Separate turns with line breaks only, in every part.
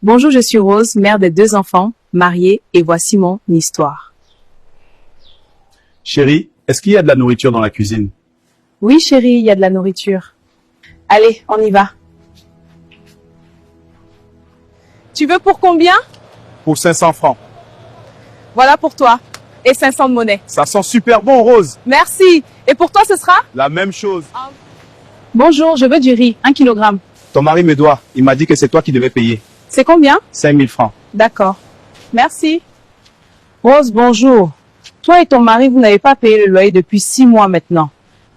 Bonjour, je suis Rose, mère de 2 enfants, mariée, et voici mon histoire.
Chérie, est-ce qu'il y a de la nourriture dans la cuisine?
Oui, chérie, il y a de la nourriture. Allez, on y va. Tu veux pour combien?
Pour 500 francs.
Voilà pour toi. Et 500 de monnaie.
Ça sent super bon, Rose.
Merci. Et pour toi, ce sera?
La même chose.
Bonjour, je veux du riz, 1 kilogramme.
Ton mari me doit. Il m'a dit que c'est toi qui devais payer.
C'est combien?
5000 francs.
D'accord. Merci. Rose, bonjour. Toi et ton mari, vous n'avez pas payé le loyer depuis 6 mois maintenant.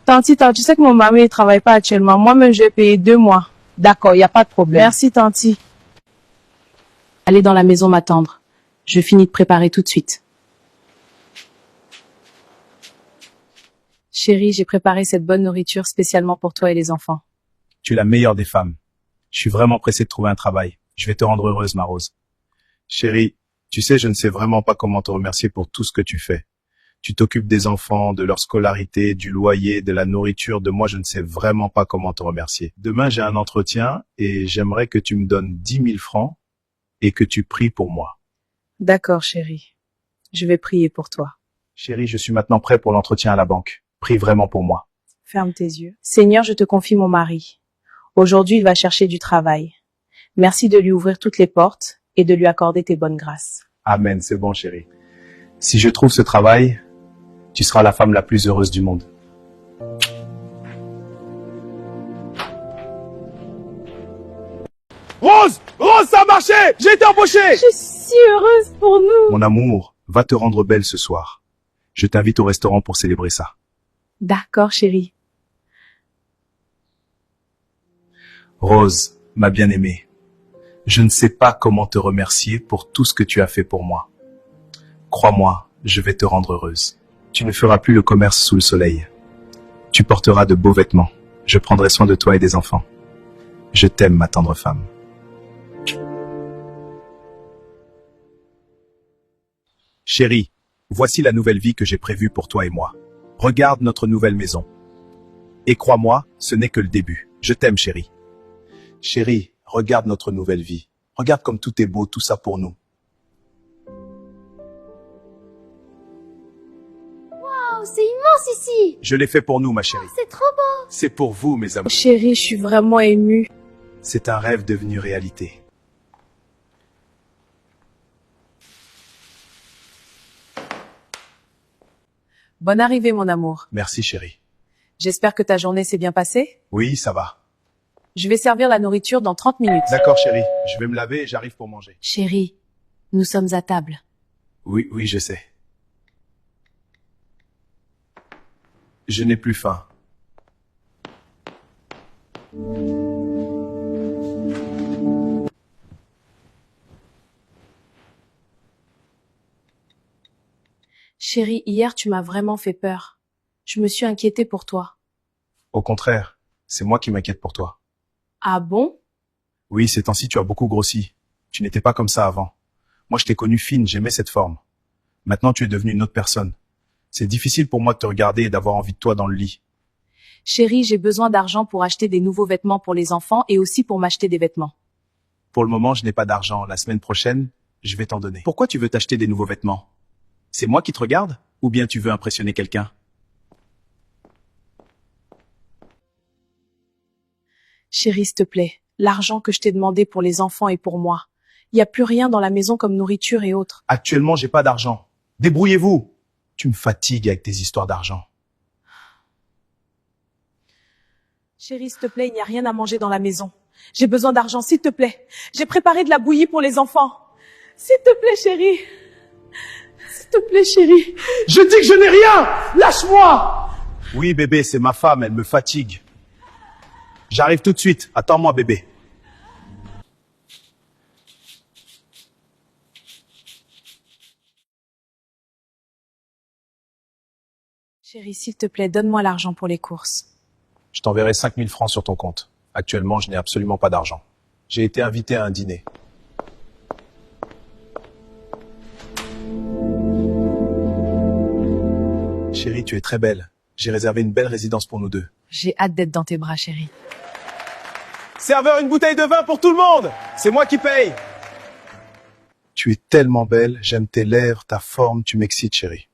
Tanti, tu sais que mon mari ne travaille pas actuellement. Moi-même, je vais payer 2 mois. D'accord, il n'y a pas de problème. Merci, Tanti. Allez dans la maison m'attendre. Je finis de préparer tout de suite. Chérie, j'ai préparé cette bonne nourriture spécialement pour toi et les enfants.
Tu es la meilleure des femmes. Je suis vraiment pressé de trouver un travail. Je vais te rendre heureuse, ma Rose. Chérie, tu sais, je ne sais vraiment pas comment te remercier pour tout ce que tu fais. Tu t'occupes des enfants, de leur scolarité, du loyer, de la nourriture. De moi, je ne sais vraiment pas comment te remercier. Demain, j'ai un entretien et j'aimerais que tu me donnes 10 000 francs et que tu pries pour moi.
D'accord, chérie. Je vais prier pour toi.
Chérie, je suis maintenant prêt pour l'entretien à la banque. Prie vraiment pour moi.
Ferme tes yeux. Seigneur, je te confie mon mari. Aujourd'hui, il va chercher du travail. Merci de lui ouvrir toutes les portes et de lui accorder tes bonnes grâces.
Amen, c'est bon, chérie. Si je trouve ce travail, tu seras la femme la plus heureuse du monde. Rose! Rose, ça a marché! J'ai été embauché!
Je suis si heureuse pour nous.
Mon amour, va te rendre belle ce soir. Je t'invite au restaurant pour célébrer ça.
D'accord, chérie.
Rose, ma bien-aimée, je ne sais pas comment te remercier pour tout ce que tu as fait pour moi. Crois-moi, je vais te rendre heureuse. Tu ne feras plus le commerce sous le soleil. Tu porteras de beaux vêtements. Je prendrai soin de toi et des enfants. Je t'aime, ma tendre femme. Chérie, voici la nouvelle vie que j'ai prévue pour toi et moi. Regarde notre nouvelle maison. Et crois-moi, ce n'est que le début. Je t'aime, chérie. Chérie, regarde notre nouvelle vie. Regarde comme tout est beau, tout ça pour nous.
Waouh, c'est immense ici.
Je l'ai fait pour nous, ma chérie.
C'est trop beau.
C'est pour vous, mes amours.
Chérie, je suis vraiment émue.
C'est un rêve devenu réalité.
Bonne arrivée, mon amour.
Merci, chérie.
J'espère que ta journée s'est bien passée.
Oui, ça va.
Je vais servir la nourriture dans 30 minutes.
D'accord, chérie. Je vais me laver et j'arrive pour manger.
Chérie, nous sommes à table.
Oui, oui, je sais. Je n'ai plus faim.
Chérie, hier, tu m'as vraiment fait peur. Je me suis inquiétée pour toi.
Au contraire, c'est moi qui m'inquiète pour toi.
Ah bon?
Oui, ces temps-ci, tu as beaucoup grossi. Tu n'étais pas comme ça avant. Moi, je t'ai connue fine, j'aimais cette forme. Maintenant, tu es devenue une autre personne. C'est difficile pour moi de te regarder et d'avoir envie de toi dans le lit.
Chérie, j'ai besoin d'argent pour acheter des nouveaux vêtements pour les enfants et aussi pour m'acheter des vêtements.
Pour le moment, je n'ai pas d'argent. La semaine prochaine, je vais t'en donner. Pourquoi tu veux t'acheter des nouveaux vêtements? C'est moi qui te regarde? Ou bien tu veux impressionner quelqu'un?
Chérie, s'il te plaît, l'argent que je t'ai demandé pour les enfants et pour moi. Il n'y a plus rien dans la maison comme nourriture et autres.
Actuellement, j'ai pas d'argent. Débrouillez-vous. Tu me fatigues avec tes histoires d'argent.
Chérie, s'il te plaît, il n'y a rien à manger dans la maison. J'ai besoin d'argent, s'il te plaît. J'ai préparé de la bouillie pour les enfants. S'il te plaît, chérie. S'il te plaît, chérie.
Je dis que je n'ai rien! Lâche-moi! Oui, bébé, c'est ma femme, elle me fatigue. J'arrive tout de suite. Attends-moi, bébé.
Chérie, s'il te plaît, donne-moi l'argent pour les courses.
Je t'enverrai 5000 francs sur ton compte. Actuellement, je n'ai absolument pas d'argent. J'ai été invité à un dîner. Chérie, tu es très belle. J'ai réservé une belle résidence pour nous deux.
J'ai hâte d'être dans tes bras, chérie.
Serveur, une bouteille de vin pour tout le monde! C'est moi qui paye! Tu es tellement belle, j'aime tes lèvres, ta forme, tu m'excites, chérie.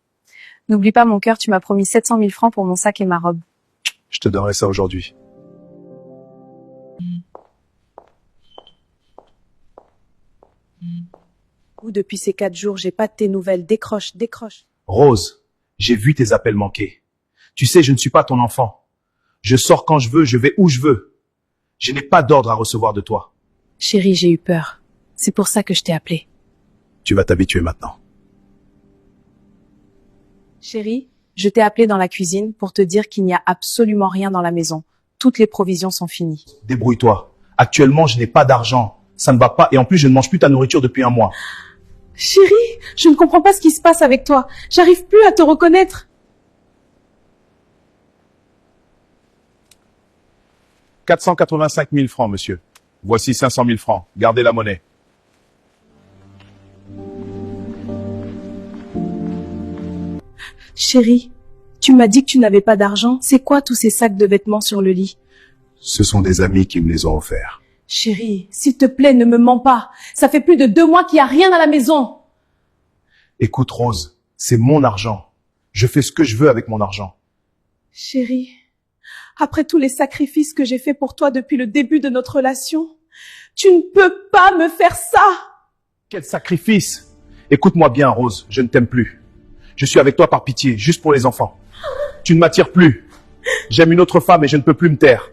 N'oublie pas, mon cœur, tu m'as promis 700 000 francs pour mon sac et ma robe.
Je te donnerai ça aujourd'hui.
Ou depuis ces 4 jours, j'ai pas de tes nouvelles. Décroche, décroche.
Rose, j'ai vu tes appels manqués. Tu sais, je ne suis pas ton enfant. Je sors quand je veux, je vais où je veux. Je n'ai pas d'ordre à recevoir de toi.
Chérie, j'ai eu peur. C'est pour ça que je t'ai appelé.
Tu vas t'habituer maintenant.
Chérie, je t'ai appelé dans la cuisine pour te dire qu'il n'y a absolument rien dans la maison. Toutes les provisions sont finies.
Débrouille-toi. Actuellement, je n'ai pas d'argent. Ça ne va pas et en plus, je ne mange plus ta nourriture depuis un mois.
Chérie, je ne comprends pas ce qui se passe avec toi. J'arrive plus à te reconnaître.
485 000 francs, monsieur. Voici 500 000 francs. Gardez la monnaie.
Chérie, tu m'as dit que tu n'avais pas d'argent. C'est quoi tous ces sacs de vêtements sur le lit?
Ce sont des amis qui me les ont offerts.
Chérie, s'il te plaît, ne me mens pas. Ça fait plus de 2 mois qu'il n'y a rien à la maison.
Écoute, Rose, c'est mon argent. Je fais ce que je veux avec mon argent.
Chérie, après tous les sacrifices que j'ai faits pour toi depuis le début de notre relation, tu ne peux pas me faire ça.
Quel sacrifice! Écoute-moi bien, Rose, je ne t'aime plus. Je suis avec toi par pitié, juste pour les enfants. Tu ne m'attires plus. J'aime une autre femme et je ne peux plus me taire.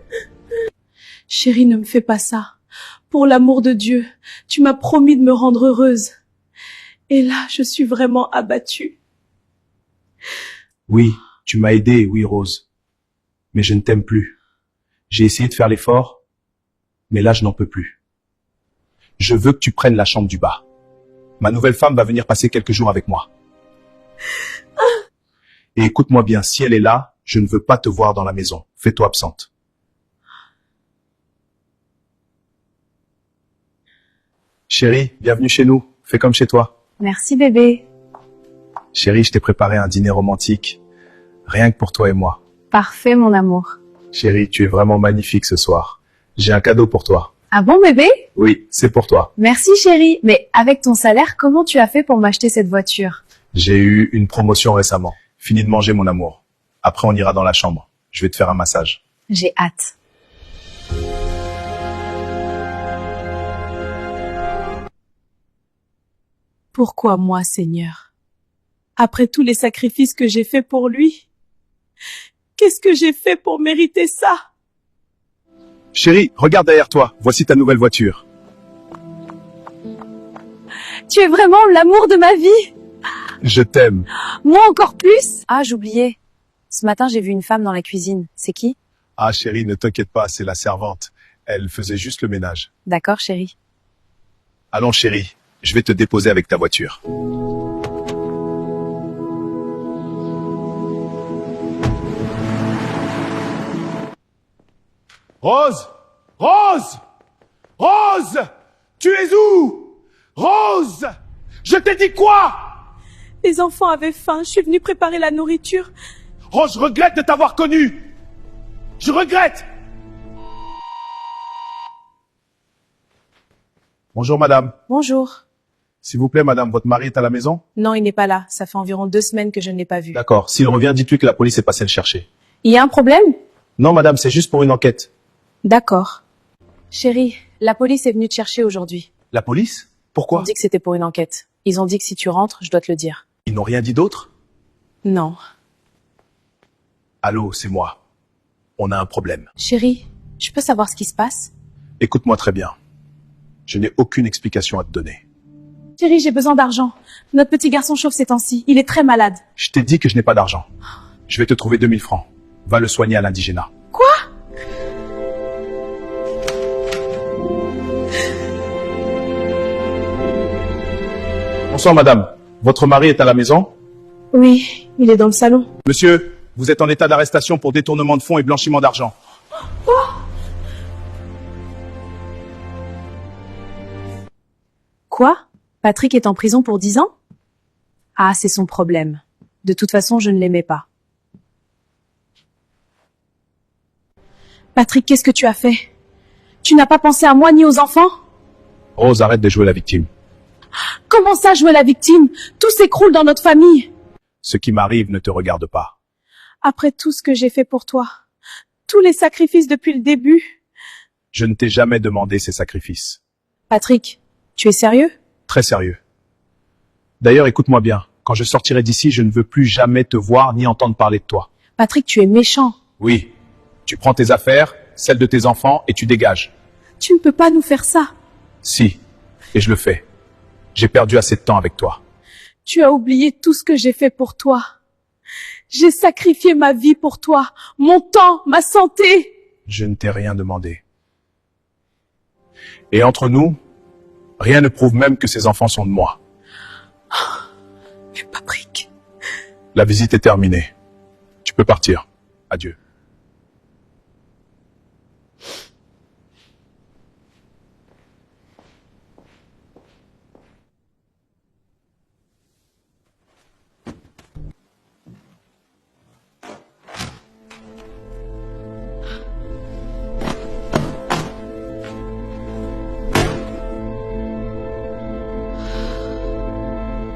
Chérie, ne me fais pas ça. Pour l'amour de Dieu, tu m'as promis de me rendre heureuse. Et là, je suis vraiment abattue.
Oui, tu m'as aidé, oui, Rose. Mais je ne t'aime plus. J'ai essayé de faire l'effort, mais là, je n'en peux plus. Je veux que tu prennes la chambre du bas. Ma nouvelle femme va venir passer quelques jours avec moi. Et écoute-moi bien, si elle est là, je ne veux pas te voir dans la maison. Fais-toi absente. Chérie, bienvenue chez nous. Fais comme chez toi.
Merci, bébé.
Chérie, je t'ai préparé un dîner romantique. Rien que pour toi et moi.
Parfait, mon amour.
Chérie, tu es vraiment magnifique ce soir. J'ai un cadeau pour toi.
Ah bon, bébé?
Oui, c'est pour toi.
Merci, chérie. Mais avec ton salaire, comment tu as fait pour m'acheter cette voiture?
J'ai eu une promotion récemment. Fini de manger, mon amour. Après, on ira dans la chambre. Je vais te faire un massage.
J'ai hâte.
Pourquoi moi, Seigneur? Après tous les sacrifices que j'ai faits pour lui, qu'est-ce que j'ai fait pour mériter ça?
Chérie, regarde derrière toi. Voici ta nouvelle voiture.
Tu es vraiment l'amour de ma vie.
Je t'aime.
Moi encore plus. Ah, j'oubliais. Ce matin, j'ai vu une femme dans la cuisine. C'est qui?
Ah, chérie, ne t'inquiète pas, c'est la servante. Elle faisait juste le ménage.
D'accord, chérie.
Allons, chérie. Je vais te déposer avec ta voiture. Rose! Rose! Rose! Tu es où? Rose! Je t'ai dit quoi?
Les enfants avaient faim, je suis venue préparer la nourriture.
Rose, je regrette de t'avoir connue. Je regrette. Bonjour, madame.
Bonjour.
S'il vous plaît, madame, votre mari est à la maison?
Non, il n'est pas là. Ça fait environ 2 semaines que je ne l'ai pas vu.
D'accord. S'il revient, dites-lui que la police est passée le chercher.
Il y a un problème?
Non, madame, c'est juste pour une enquête.
D'accord. Chérie, la police est venue te chercher aujourd'hui.
La police?
On
Pourquoi?
dit que c'était pour une enquête. Ils ont dit que si tu rentres, je dois te le dire.
Ils n'ont rien dit d'autre?
Non.
Allô, c'est moi. On a un problème.
Chérie, je peux savoir ce qui se passe?
Écoute-moi très bien. Je n'ai aucune explication à te donner.
Chérie, j'ai besoin d'argent. Notre petit garçon chauffe ces temps-ci. Il est très malade.
Je t'ai dit que je n'ai pas d'argent. Je vais te trouver 2000 francs. Va le soigner à l'indigénat.
Quoi?
Bonsoir, madame. Votre mari est à la maison?
Oui, il est dans le salon.
Monsieur, vous êtes en état d'arrestation pour détournement de fonds et blanchiment d'argent.
Quoi? Patrick est en prison pour 10 ans? Ah, c'est son problème. De toute façon, je ne l'aimais pas. Patrick, qu'est-ce que tu as fait? Tu n'as pas pensé à moi ni aux enfants?
Rose, arrête de jouer la victime.
Comment ça jouer la victime? Tout s'écroule dans notre famille.
Ce qui m'arrive ne te regarde pas.
Après tout ce que j'ai fait pour toi, tous les sacrifices depuis le début.
Je ne t'ai jamais demandé ces sacrifices.
Patrick, tu es sérieux?
Très sérieux. D'ailleurs, écoute-moi bien. Quand je sortirai d'ici, je ne veux plus jamais te voir ni entendre parler de toi.
Patrick, tu es méchant.
Oui. Tu prends tes affaires, celles de tes enfants, et tu dégages.
Tu ne peux pas nous faire ça.
Si. Et je le fais. J'ai perdu assez de temps avec toi.
Tu as oublié tout ce que j'ai fait pour toi. J'ai sacrifié ma vie pour toi, mon temps, ma santé.
Je ne t'ai rien demandé. Et entre nous, rien ne prouve même que ces enfants sont de moi.
Mais Patrick...
La visite est terminée. Tu peux partir. Adieu.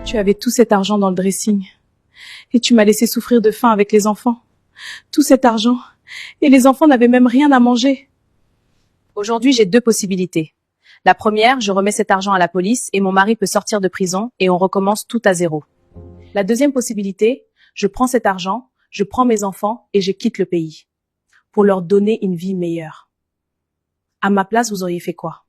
Tu avais tout cet argent dans le dressing. Et tu m'as laissé souffrir de faim avec les enfants. Tout cet argent. Et les enfants n'avaient même rien à manger.
Aujourd'hui, j'ai deux possibilités. La première, je remets cet argent à la police et mon mari peut sortir de prison et on recommence tout à zéro. La deuxième possibilité, je prends cet argent, je prends mes enfants et je quitte le pays. Pour leur donner une vie meilleure. À ma place, vous auriez fait quoi?